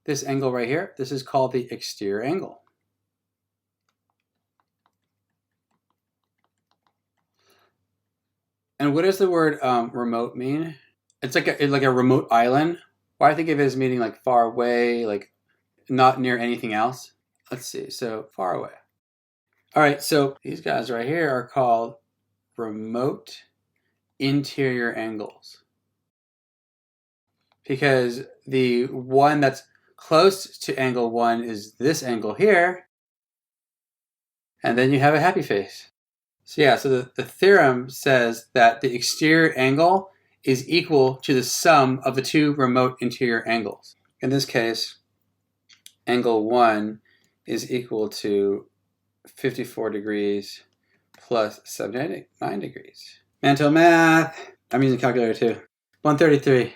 this angle right here, this is called the exterior angle. And what does the word remote mean? It's like a remote island. Well, I think of it as meaning like far away, like not near anything else. Let's see, so far away. All right, so these guys right here are called remote interior angles, because the one that's close to angle 1 is this angle here, and then you have a happy face. So yeah, so the theorem says that the exterior angle is equal to the sum of the two remote interior angles. In this case, angle 1 is equal to 54 degrees plus 79 degrees. Mental math. I'm using a calculator too. 133.